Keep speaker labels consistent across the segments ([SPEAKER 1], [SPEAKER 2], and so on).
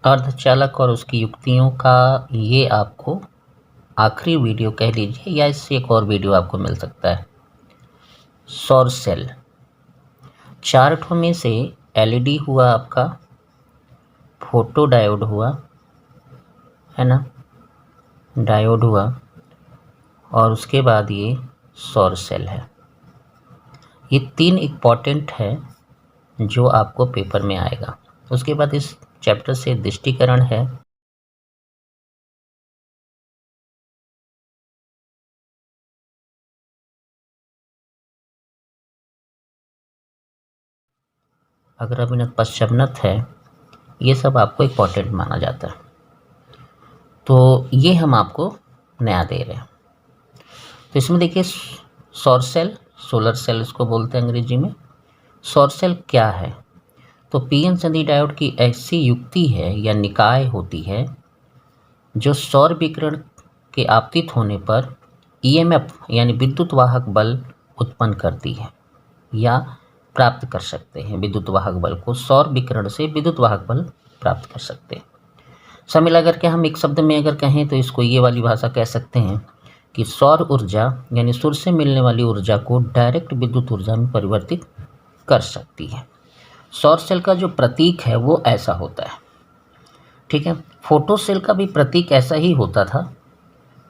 [SPEAKER 1] अर्धचालक और उसकी युक्तियों का ये आपको आखिरी वीडियो कह लीजिए, या इससे एक और वीडियो आपको मिल सकता है। सौर सेल 4 ठों में से एलईडी हुआ आपका, फोटो डायोड हुआ है ना, डायोड हुआ, और उसके बाद ये सौर सेल है। ये 3 इम्पॉर्टेंट है जो आपको पेपर में आएगा। उसके बाद इस चैप्टर से दृष्टिकरण है। अगर अभिनत पश्चावनत है, ये सब आपको इम्पॉर्टेंट माना जाता है। तो ये हम आपको नया दे रहे हैं। तो इसमें देखिए सौर सेल, सोलर सेल इसको बोलते हैं अंग्रेजी में। सौर सेल क्या है? तो पीएन संधि डायोड की ऐसी युक्ति है या निकाय होती है जो सौर विकिरण के आपतित होने पर ईएमएफ यानी विद्युत वाहक बल उत्पन्न करती है, या प्राप्त कर सकते हैं। विद्युत वाहक बल को सौर विकिरण से विद्युत वाहक बल प्राप्त कर सकते हैं। सब मिला करके हम एक शब्द में अगर कहें तो इसको ये वाली भाषा कह सकते हैं कि सौर ऊर्जा यानी सूर्य से मिलने वाली ऊर्जा को डायरेक्ट विद्युत ऊर्जा में परिवर्तित कर सकती है। सौर सेल का जो प्रतीक है वो ऐसा होता है, ठीक है। फोटो सेल का भी प्रतीक ऐसा ही होता था।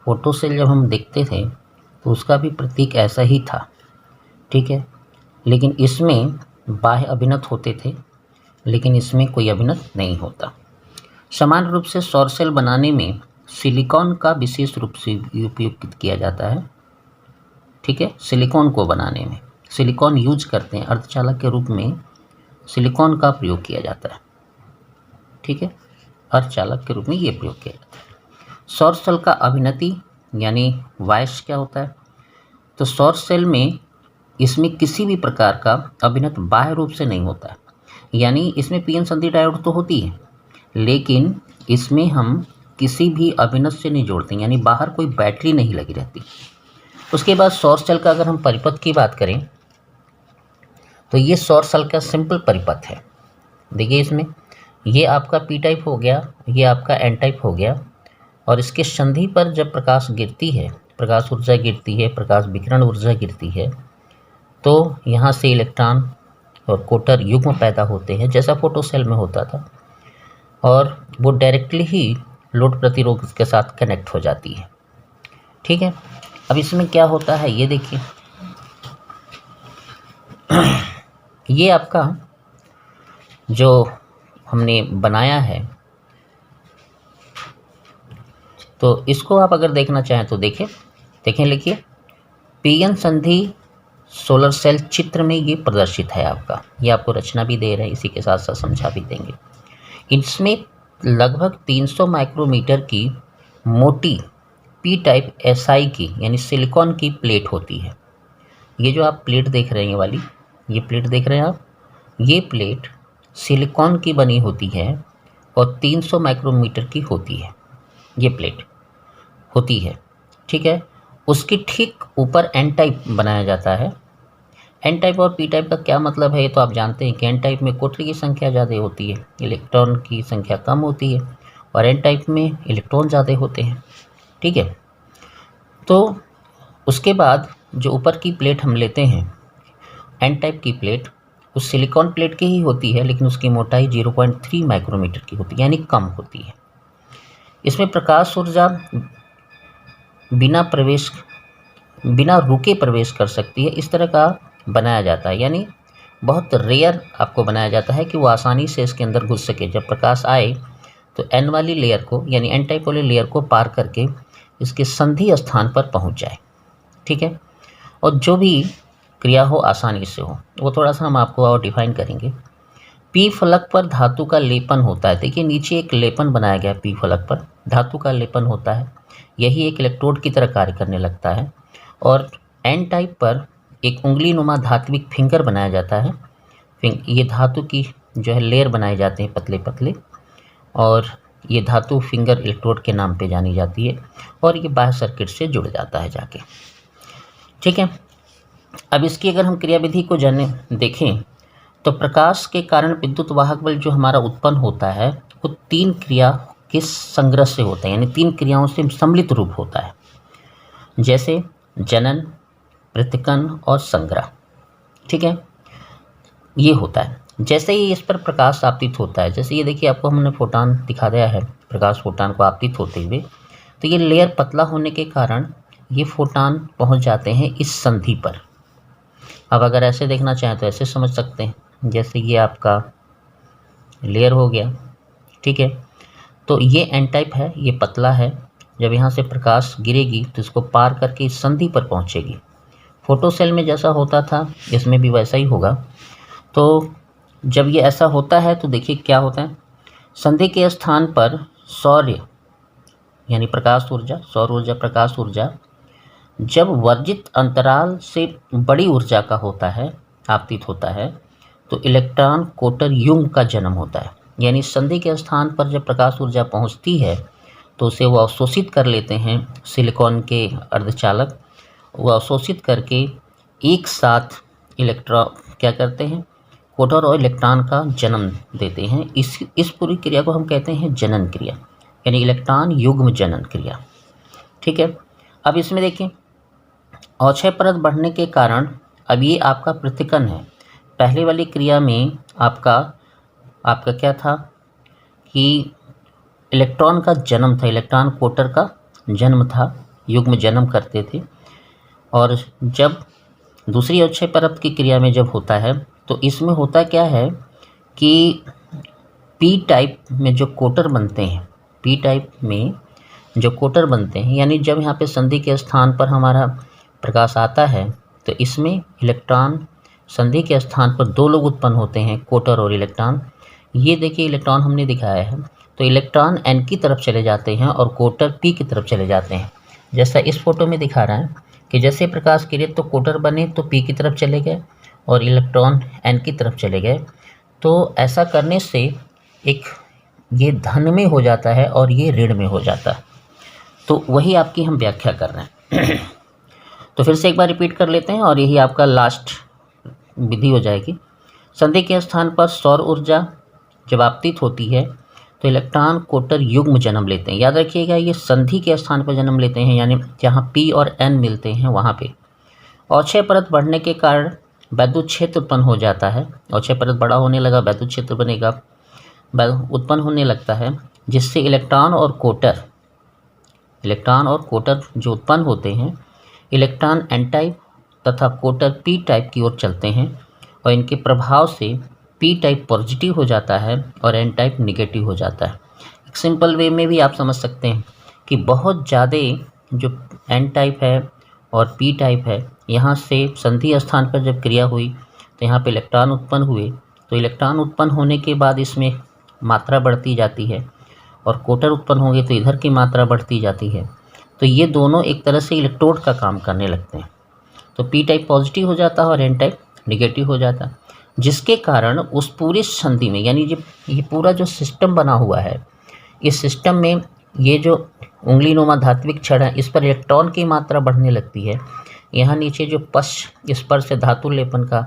[SPEAKER 1] फोटो सेल जब हम देखते थे तो उसका भी प्रतीक ऐसा ही था, ठीक है। लेकिन इसमें बाह्य अभिनत होते थे, लेकिन इसमें कोई अभिनत नहीं होता। समान रूप से सौर सेल बनाने में सिलिकॉन का विशेष रूप से उपयोग किया जाता है, ठीक है। सिलिकॉन को बनाने में सिलिकॉन यूज करते हैं, अर्धचालक के रूप में सिलिकॉन का प्रयोग किया जाता है, ठीक है। अर्धचालक के रूप में ये प्रयोग किया जाता है। सौर सेल का अभिनति यानी वाइस क्या होता है? तो सौर सेल में इसमें किसी भी प्रकार का अभिनत बाह्य रूप से नहीं होता है, यानी इसमें पीएन संधि डायोड तो होती है, लेकिन इसमें हम किसी भी अभिनत से नहीं जोड़ते, यानी बाहर कोई बैटरी नहीं लगी रहती। उसके बाद सौर सेल का अगर हम परिपथ की बात करें तो ये सौर सेल का सिंपल परिपथ है। देखिए इसमें ये आपका पी टाइप हो गया, ये आपका एन टाइप हो गया, और इसके संधि पर जब प्रकाश गिरती है, प्रकाश ऊर्जा गिरती है, प्रकाश विकिरण ऊर्जा गिरती है, तो यहाँ से इलेक्ट्रॉन और कोटर युग्म पैदा होते हैं जैसा फोटो सेल में होता था, और वो डायरेक्टली ही लोड प्रतिरोध के साथ कनेक्ट हो जाती है, ठीक है। अब इसमें क्या होता है ये देखिए, ये आपका जो हमने बनाया है, तो इसको आप अगर देखना चाहें तो देखें लिखिए, पीएन संधि सोलर सेल चित्र में ये प्रदर्शित है आपका। ये आपको रचना भी दे रहे हैं, इसी के साथ साथ समझा भी देंगे। इसमें लगभग 300 माइक्रोमीटर की मोटी पी टाइप एसआई की यानी सिलिकॉन की प्लेट होती है। ये जो आप प्लेट देख रहे हैं, ये वाली ये प्लेट देख रहे हैं आप, ये प्लेट सिलिकॉन की बनी होती है और 300 माइक्रोमीटर की होती है, ये प्लेट होती है, ठीक है। उसके ठीक ऊपर एन टाइप बनाया जाता है। एन टाइप और पी टाइप का क्या मतलब है ये तो आप जानते हैं कि एन टाइप में कोटरी की संख्या ज़्यादा होती है, इलेक्ट्रॉन की संख्या कम होती है, और एन टाइप में इलेक्ट्रॉन ज़्यादा होते हैं, ठीक है। तो उसके बाद जो ऊपर की प्लेट हम लेते हैं, एन टाइप की प्लेट, उस सिलिकॉन प्लेट की ही होती है, लेकिन उसकी मोटाई 0.3 माइक्रोमीटर की होती है, यानी कम होती है। इसमें प्रकाश ऊर्जा बिना रुके प्रवेश कर सकती है, इस तरह का बनाया जाता है, यानी बहुत रेयर आपको बनाया जाता है कि वो आसानी से इसके अंदर घुस सके। जब प्रकाश आए तो एन वाली लेयर को यानी एन टाइप वाली लेयर को पार करके इसके संधि स्थान पर पहुंच जाए, ठीक है, और जो भी क्रिया हो आसानी से हो। वो थोड़ा सा हम आपको और डिफाइन करेंगे। पी फलक पर धातु का लेपन होता है। देखिए नीचे एक लेपन बनाया गया है, पी फलक पर धातु का लेपन होता है, यही एक इलेक्ट्रोड की तरह कार्य करने लगता है। और एन टाइप पर एक उंगली नुमा धात्विक फिंगर बनाया जाता है। ये धातु की जो है लेयर बनाए जाते हैं पतले पतले, और ये धातु फिंगर इलेक्ट्रोड के नाम पे जानी जाती है, और ये बाह्य सर्किट से जुड़ जाता है जाके, ठीक है। अब इसकी अगर हम क्रियाविधि को देखें तो प्रकाश के कारण विद्युत वाहक बल जो हमारा उत्पन्न होता है वो 3 क्रिया के संग्रह से होता है, यानी 3 क्रियाओं से सम्मिलित रूप होता है, जैसे जनन, पृथक्करण और संग्रह। ठीक है, ये होता है। जैसे ही इस पर प्रकाश आपतित होता है, जैसे ये देखिए आपको हमने फोटॉन दिखा दिया है, प्रकाश फोटॉन को आपतित होते हुए, तो ये लेयर पतला होने के कारण ये फोटॉन पहुंच जाते हैं इस संधि पर। अब अगर ऐसे देखना चाहें तो ऐसे समझ सकते हैं, जैसे ये आपका लेयर हो गया। ठीक है, तो ये एन टाइप है, ये पतला है, जब यहाँ से प्रकाश गिरेगी तो इसको पार करके इस संधि पर पहुँचेगी। फोटो सेल में जैसा होता था इसमें भी वैसा ही होगा। तो जब ये ऐसा होता है तो देखिए क्या होता है, संधि के स्थान पर सौर यानी प्रकाश ऊर्जा, सौर ऊर्जा, प्रकाश ऊर्जा जब वर्जित अंतराल से बड़ी ऊर्जा का होता है, आपतित होता है, तो इलेक्ट्रॉन कोटर युग्म का जन्म होता है। यानी संधि के स्थान पर जब प्रकाश ऊर्जा पहुंचती है तो उसे वो अवशोषित कर लेते हैं सिलिकॉन के अर्धचालक, वो अवशोषित करके एक साथ इलेक्ट्रॉन क्या करते हैं, कोटर और इलेक्ट्रॉन का जन्म देते हैं। इस पूरी क्रिया को हम कहते हैं जनन क्रिया, यानी इलेक्ट्रॉन युग्म जनन क्रिया। ठीक है, अब इसमें देखें अक्षय परत बढ़ने के कारण अब ये आपका पृथक्करण है। पहले वाली क्रिया में आपका क्या था कि इलेक्ट्रॉन का जन्म था, इलेक्ट्रॉन कोटर का जन्म था, युग्म जन्म करते थे। और जब दूसरी अक्षय परत की क्रिया में जब होता है तो इसमें होता क्या है कि पी टाइप में जो कोटर बनते हैं, पी टाइप में जो कोटर बनते हैं, यानी जब यहाँ पे संधि के स्थान पर हमारा प्रकाश आता है तो इसमें इलेक्ट्रॉन संधि के स्थान पर 2 लोग उत्पन्न होते हैं, कोटर और इलेक्ट्रॉन। ये देखिए इलेक्ट्रॉन हमने दिखाया है, तो इलेक्ट्रॉन एन की तरफ चले जाते हैं और कोटर पी की तरफ चले जाते हैं। जैसा इस फोटो में दिखा रहा है कि जैसे प्रकाश गिरे तो कोटर बने तो पी की तरफ चले गए और इलेक्ट्रॉन एन की तरफ चले गए। तो ऐसा करने से एक ये धन में हो जाता है और ये ऋण में हो जाता है। तो वही आपकी हम व्याख्या कर रहे हैं। तो फिर से एक बार रिपीट कर लेते हैं और यही आपका लास्ट विधि हो जाएगी। संधि के स्थान पर सौर ऊर्जा जब आपतित होती है तो इलेक्ट्रॉन कोटर युग्म जन्म लेते हैं। याद रखिएगा ये संधि के स्थान पर जन्म लेते हैं, यानी जहाँ पी और एन मिलते हैं वहाँ पे। अक्षय परत बढ़ने के कारण वैद्युत क्षेत्र उत्पन्न हो जाता है। अक्षय परत बड़ा होने लगा, वैद्युत क्षेत्र बनेगा, उत्पन्न होने लगता है, जिससे इलेक्ट्रॉन और कोटर जो उत्पन्न होते हैं, इलेक्ट्रॉन एन टाइप तथा कोटर पी टाइप की ओर चलते हैं और इनके प्रभाव से पी टाइप पॉजिटिव हो जाता है और एन टाइप निगेटिव हो जाता है। एक सिंपल वे में भी आप समझ सकते हैं कि बहुत ज़्यादा जो एन टाइप है और पी टाइप है, यहाँ से संधि स्थान पर जब क्रिया हुई तो यहाँ पे इलेक्ट्रॉन उत्पन्न हुए, तो इलेक्ट्रॉन उत्पन्न होने के बाद इसमें मात्रा बढ़ती जाती है और कोटर उत्पन्न होंगे तो इधर की मात्रा बढ़ती जाती है। तो ये दोनों एक तरह से इलेक्ट्रोड का काम करने लगते हैं। तो पी टाइप पॉजिटिव हो जाता है और एन टाइप निगेटिव हो जाता है, जिसके कारण उस पूरी संधि में, यानी ये पूरा जो सिस्टम बना हुआ है, इस सिस्टम में ये जो उंगली नुमा धात्विक छड़ है, इस पर इलेक्ट्रॉन की मात्रा बढ़ने लगती है। यहाँ नीचे जो पश्च स्पर्श धातु लेपन का,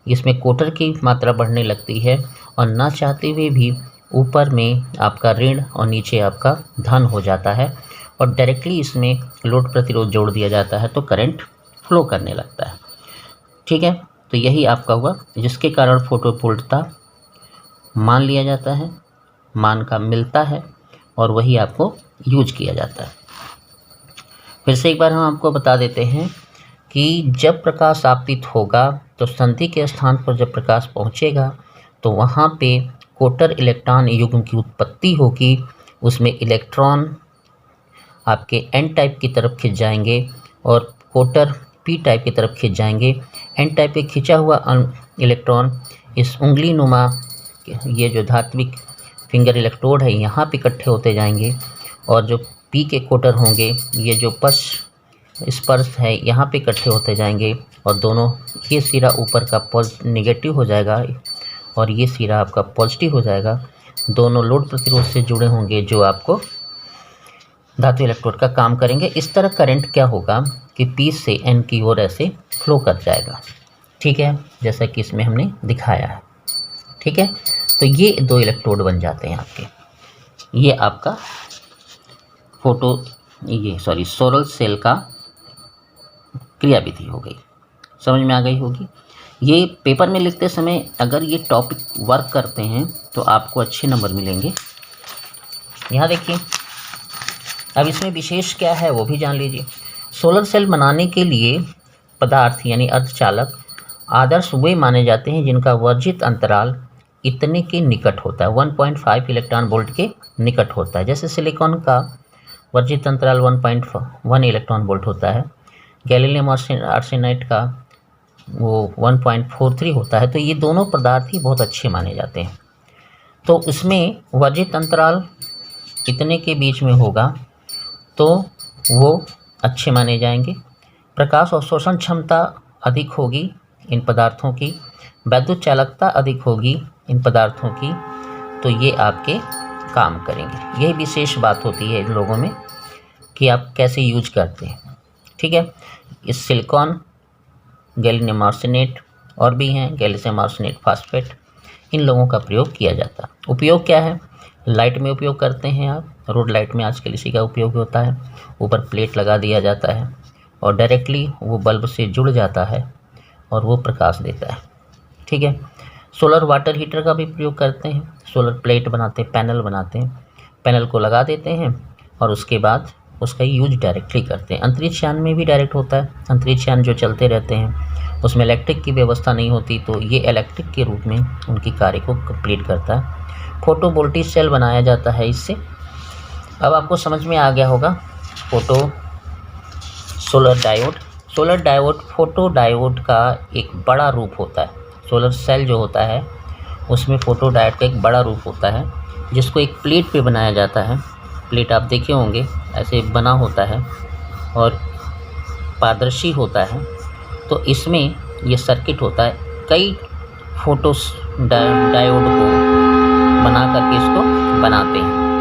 [SPEAKER 1] इसमें कोटर की मात्रा बढ़ने लगती है और ना चाहते हुए भी ऊपर में आपका ऋण और नीचे आपका धन हो जाता है और डायरेक्टली इसमें लोड प्रतिरोध जोड़ दिया जाता है तो करंट फ्लो करने लगता है। ठीक है, तो यही आपका हुआ, जिसके कारण फोटोवोल्टता मान लिया जाता है, मान का मिलता है और वही आपको यूज किया जाता है। फिर से एक बार हम आपको बता देते हैं कि जब प्रकाश आपतित होगा तो संधि के स्थान पर जब प्रकाश पहुंचेगा तो वहाँ पे कोटर इलेक्ट्रॉन युग्म की उत्पत्ति होगी। उसमें इलेक्ट्रॉन आपके एन टाइप की तरफ खिंच जाएंगे और कोटर पी टाइप की तरफ खिंच जाएंगे। एन टाइप पे खिंचा हुआ इलेक्ट्रॉन इस उंगली नुमा ये जो धात्विक फिंगर इलेक्ट्रोड है यहाँ पे इकट्ठे होते जाएंगे और जो पी के कोटर होंगे, ये जो पश्च स्पर्श है यहाँ पे इकट्ठे होते जाएंगे और दोनों, ये सिरा ऊपर का निगेटिव हो जाएगा और ये सिरा आपका पॉजिटिव हो जाएगा। दोनों लोड प्रतिरोध से जुड़े होंगे जो आपको धातु इलेक्ट्रोड का काम करेंगे। इस तरह करंट क्या होगा कि पी से एन की ओर ऐसे फ्लो कर जाएगा। ठीक है, जैसा कि इसमें हमने दिखाया है। ठीक है। तो ये 2 इलेक्ट्रोड बन जाते हैं आपके। ये आपका सोलर सेल का क्रियाविधि हो गई, समझ में आ गई होगी। ये पेपर में लिखते समय अगर ये टॉपिक वर्क करते हैं तो आपको अच्छे नंबर मिलेंगे। यहाँ देखिए, अब इसमें विशेष क्या है वो भी जान लीजिए। सोलर सेल बनाने के लिए पदार्थ यानी अर्धचालक आदर्श वे माने जाते हैं जिनका वर्जित अंतराल इतने के निकट होता है, 1.5 इलेक्ट्रॉन वोल्ट के निकट होता है। जैसे सिलिकॉन का वर्जित अंतराल 1.1 इलेक्ट्रॉन वोल्ट होता है, गैलियम आर्सेनाइड का वो 1.43 होता है। तो ये दोनों पदार्थ ही बहुत अच्छे माने जाते हैं। तो इसमें वर्जित अंतराल इतने के बीच में होगा तो वो अच्छे माने जाएंगे। प्रकाश अवशोषण क्षमता अधिक होगी इन पदार्थों की, वैद्युत चालकता अधिक होगी इन पदार्थों की, तो ये आपके काम करेंगे। यही विशेष बात होती है इन लोगों में कि आप कैसे यूज करते हैं, ठीक है। इस सिलिकॉन, गैलियम आर्सेनेट और भी हैं, गैलियम आर्सेनेट फास्फेट, इन लोगों का प्रयोग किया जाता है। उपयोग क्या है? लाइट में उपयोग करते हैं आप, रोड लाइट में आजकल इसी का उपयोग होता है। ऊपर प्लेट लगा दिया जाता है और डायरेक्टली वो बल्ब से जुड़ जाता है और वो प्रकाश देता है, ठीक है। सोलर वाटर हीटर का भी प्रयोग करते हैं। सोलर प्लेट बनाते हैं, पैनल बनाते हैं, पैनल को लगा देते हैं और उसके बाद उसका यूज डायरेक्टली करते हैं। अंतरिक्ष यान में भी डायरेक्ट होता है। अंतरिक्ष यान जो चलते रहते हैं उसमें इलेक्ट्रिक की व्यवस्था नहीं होती, तो ये इलेक्ट्रिक के रूप में उनकी कार्य को कंप्लीट करता है। फोटोवोल्टिक सेल बनाया जाता है इससे। अब आपको समझ में आ गया होगा सोलर डायोड फोटो डायोड का एक बड़ा रूप होता है। सोलर सेल जो होता है उसमें फोटो डायोड का एक बड़ा रूप होता है, जिसको एक प्लेट पे बनाया जाता है। प्लेट आप देखे होंगे ऐसे बना होता है और पारदर्शी होता है। तो इसमें ये सर्किट होता है, कई फोटो डायोड को बना करके इसको बनाते हैं।